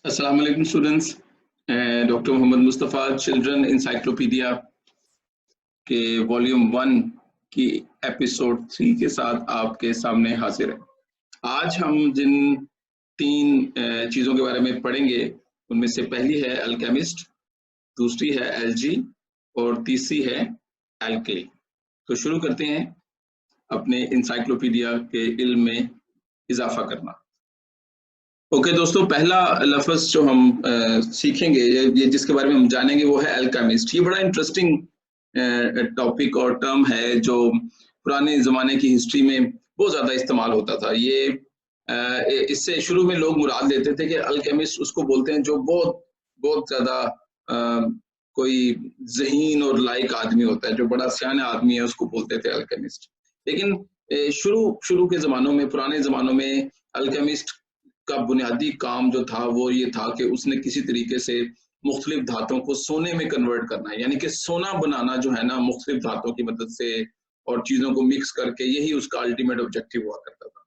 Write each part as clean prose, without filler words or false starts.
अस्सलाम वालेकुम students. Doctor Mohammad Mustafa children encyclopedia के वॉल्यूम 1 की एपिसोड 3 के साथ आपके सामने हाजिर है। आज हम जिन 3 चीज़ों के बारे में पढ़ेंगे उनमें से पहली है अल्केमिस्ट, दूसरी है एलजी और तीसरी है एल्कली। तो शुरू करते हैं अपने इंसाइक्लोपीडिया के इल्म में इजाफा करना। ओके दोस्तों, पहला लफ्ज़ जो हम सीखेंगे ये जिसके बारे में हम जानेंगे वो है अल्केमिस्ट। ये बड़ा इंटरेस्टिंग टॉपिक और टर्म है जो पुराने ज़माने की हिस्ट्री में बहुत ज़्यादा इस्तेमाल होता था। ये इससे शुरू में लोग मुराद लेते थे कि अल्केमिस्ट उसको बोलते हैं जो बहुत बहुत ज़्यादा कोई ज़हीन और लायक आदमी होता है, जो बड़ा सियाना आदमी है उसको बोलते थे अल्केमिस्ट। लेकिन शुरू के ज़मानों में, पुराने ज़मानों में अल्केमिस्ट का बुनियादी काम जो था वो ये था कि उसने किसी तरीके से मुख्तलिफ धातुओं को सोने में कन्वर्ट करना है, यानी कि सोना बनाना जो है ना मुख्तलिफ धातुओं की मदद से और चीज़ों को मिक्स करके, यही उसका अल्टीमेट ऑब्जेक्टिव हुआ करता था।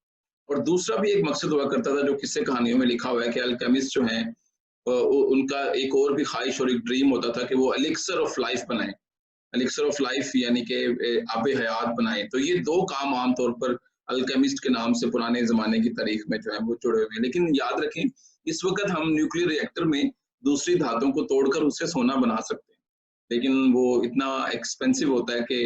और दूसरा भी एक मकसद हुआ करता था जो किस्से कहानियों में लिखा हुआ है कि अल्केमिस्ट जो हैं उनका एक और भी ख्वाहिश और एक ड्रीम होता था कि वो एलिक्सर ऑफ लाइफ बनाएं। एलिक्सर ऑफ लाइफ यानी कि आब हयात बनाएं। तो ये दो काम आमतौर पर अल्केमिस्ट के नाम से पुराने ज़माने की तारीख में जो है वो जुड़े हुए हैं। लेकिन याद रखें, इस वक़्त हम न्यूक्लियर रिएक्टर में दूसरी धातुओं को तोड़कर उससे सोना बना सकते हैं, लेकिन वो इतना एक्सपेंसिव होता है कि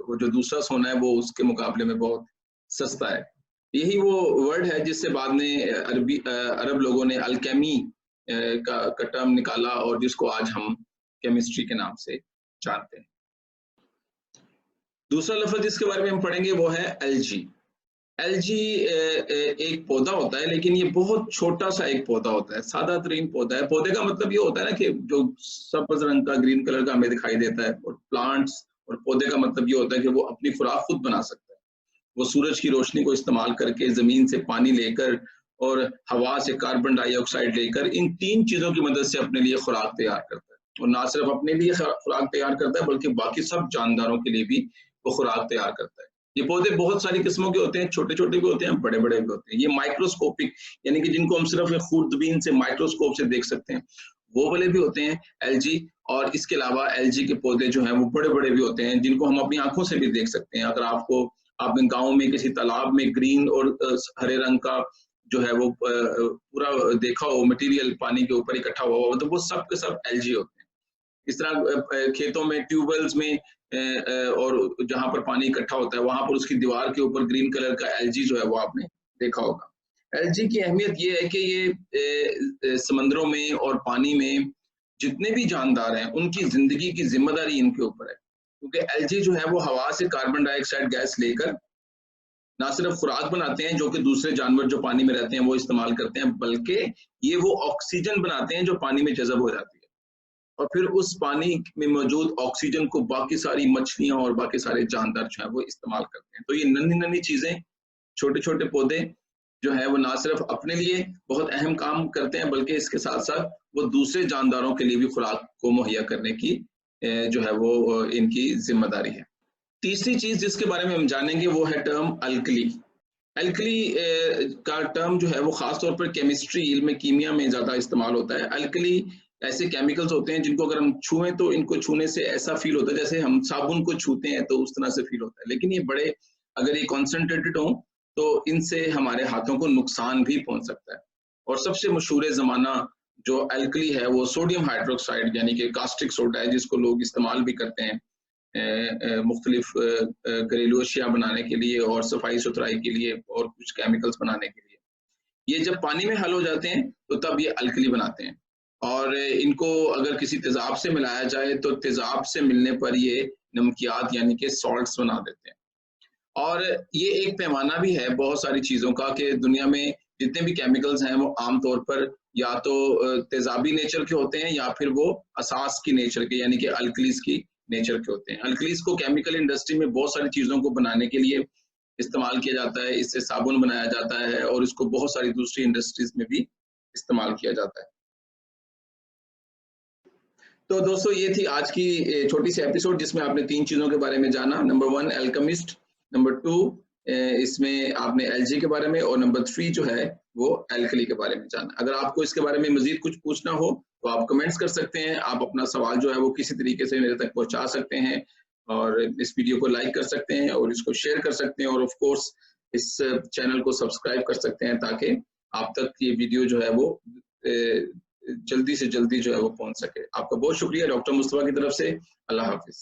वो जो दूसरा सोना है वो उसके मुकाबले में बहुत सस्ता है। यही वो वर्ड है जिससे बाद में अरब लोगों ने अल्केमी का टर्म निकाला और जिसको आज हम केमिस्ट्री के नाम से जानते हैं। दूसरा लफ्ज़ जिसके बारे में हम पढ़ेंगे वो है एलजी। एलजी एक पौधा होता है, लेकिन ये बहुत छोटा सा एक पौधा होता है, सादा तरीन पौधा है। पौधे का मतलब ये होता है ना कि जो सब्ज रंग का, ग्रीन कलर का हमें दिखाई देता है। और प्लांट्स और पौधे का मतलब ये होता है कि वो अपनी खुराक खुद बना सकता है। वो सूरज की रोशनी को इस्तेमाल करके, जमीन से पानी लेकर और हवा से कार्बन डाइऑक्साइड लेकर, इन 3 चीजों की मदद से अपने लिए खुराक तैयार करता है। और ना सिर्फ अपने लिए खुराक तैयार करता है बल्कि बाकी सब जानदारों के लिए भी वो खुराक तैयार करता है। ये पौधे बहुत सारी किस्मों के होते हैं, छोटे छोटे भी होते हैं, बड़े बड़े भी होते हैं। ये माइक्रोस्कोपिक यानी कि जिनको हम सिर्फ खुर्दबीन से, माइक्रोस्कोप से देख सकते हैं, वो वाले भी होते हैं एलजी। और इसके अलावा एलजी के पौधे जो हैं वो बड़े बड़े भी होते हैं, जिनको हम अपनी आंखों से भी देख सकते हैं। अगर आपने गांव में किसी तालाब में ग्रीन और हरे रंग का जो है वो पूरा देखा हो, मटेरियल पानी के ऊपर इकट्ठा हुआ हो, तो वो सब के सब एलजी होते हैं। इस तरह खेतों में, ट्यूबवेल्स में और जहां पर पानी इकट्ठा होता है वहां पर उसकी दीवार के ऊपर ग्रीन कलर का एलजी जो है वो आपने देखा होगा। एलजी की अहमियत ये है कि ये समंदरों में और पानी में जितने भी जानदार हैं उनकी जिंदगी की जिम्मेदारी इनके ऊपर है, क्योंकि एलजी जो है वो हवा से कार्बन डाइऑक्साइड गैस लेकर ना सिर्फ खुराक बनाते हैं जो कि दूसरे जानवर जो पानी में रहते हैं वो इस्तेमाल करते हैं, बल्कि ये वो ऑक्सीजन बनाते हैं जो पानी में जज़ब हो जाती है। और फिर उस पानी में मौजूद ऑक्सीजन को बाकी सारी मछलियां और बाकी सारे जानदार जो है वो इस्तेमाल करते हैं। तो ये नन्ही नन्ही चीजें, छोटे छोटे पौधे जो है वो ना सिर्फ अपने लिए बहुत अहम काम करते हैं बल्कि इसके साथ साथ वो दूसरे जानदारों के लिए भी खुराक को मुहैया करने की जो है वो इनकी जिम्मेदारी है। तीसरी चीज जिसके बारे में हम जानेंगे वो है टर्म अल्कली। अल्कली का टर्म जो है वो खास तौर पर केमिस्ट्री, इल्म कीमिया में ज्यादा इस्तेमाल होता है। अल्कली ऐसे केमिकल्स होते हैं जिनको अगर हम छुएं तो इनको छूने से ऐसा फील होता है जैसे हम साबुन को छूते हैं, तो उस तरह से फील होता है। लेकिन ये बड़े, अगर ये कॉन्सेंट्रेटेड हो तो इनसे हमारे हाथों को नुकसान भी पहुंच सकता है। और सबसे मशहूर ज़माना जो अल्कली है वो सोडियम हाइड्रोक्साइड यानी कि कास्टिक सोडा है, जिसको लोग इस्तेमाल भी करते हैं मुख्तलिफ घरेलू अशिया बनाने के लिए और सफाई सुथराई के लिए और कुछ केमिकल्स बनाने के लिए। ये जब पानी में हल हो जाते हैं तो तब ये अल्कली बनाते हैं। और इनको अगर किसी तेजाब से मिलाया जाए तो तेजाब से मिलने पर ये नमकियात यानी कि सॉल्ट्स बना देते हैं। और ये एक पैमाना भी है बहुत सारी चीज़ों का कि दुनिया में जितने भी केमिकल्स हैं वो आमतौर पर या तो तेजाबी नेचर के होते हैं या फिर वो असास की नेचर के यानी कि अल्कलीज की नेचर के होते हैं। अल्कलीज को केमिकल इंडस्ट्री में बहुत सारी चीज़ों को बनाने के लिए इस्तेमाल किया जाता है, इससे साबुन बनाया जाता है और इसको बहुत सारी दूसरी इंडस्ट्रीज में भी इस्तेमाल किया जाता है। तो दोस्तों ये थी आज की छोटी सी एपिसोड जिसमें आपने 3 चीज़ों के बारे में जाना। नंबर 1 एल्केमिस्ट, नंबर 2 इसमें आपने एलजी के बारे में, और नंबर 3 जो है वो एल्कली के बारे में जाना। अगर आपको इसके बारे में मजीद कुछ पूछना हो तो आप कमेंट्स कर सकते हैं, आप अपना सवाल जो है वो किसी तरीके से मेरे तक पहुंचा सकते हैं, और इस वीडियो को लाइक कर सकते हैं और इसको शेयर कर सकते हैं, और ऑफ कोर्स इस चैनल को सब्सक्राइब कर सकते हैं ताकि आप तक ये वीडियो जो है वो जल्दी से जल्दी जो है वो पहुंच सके। आपका बहुत शुक्रिया डॉक्टर मुस्तफा की तरफ से। अल्लाह हाफिज।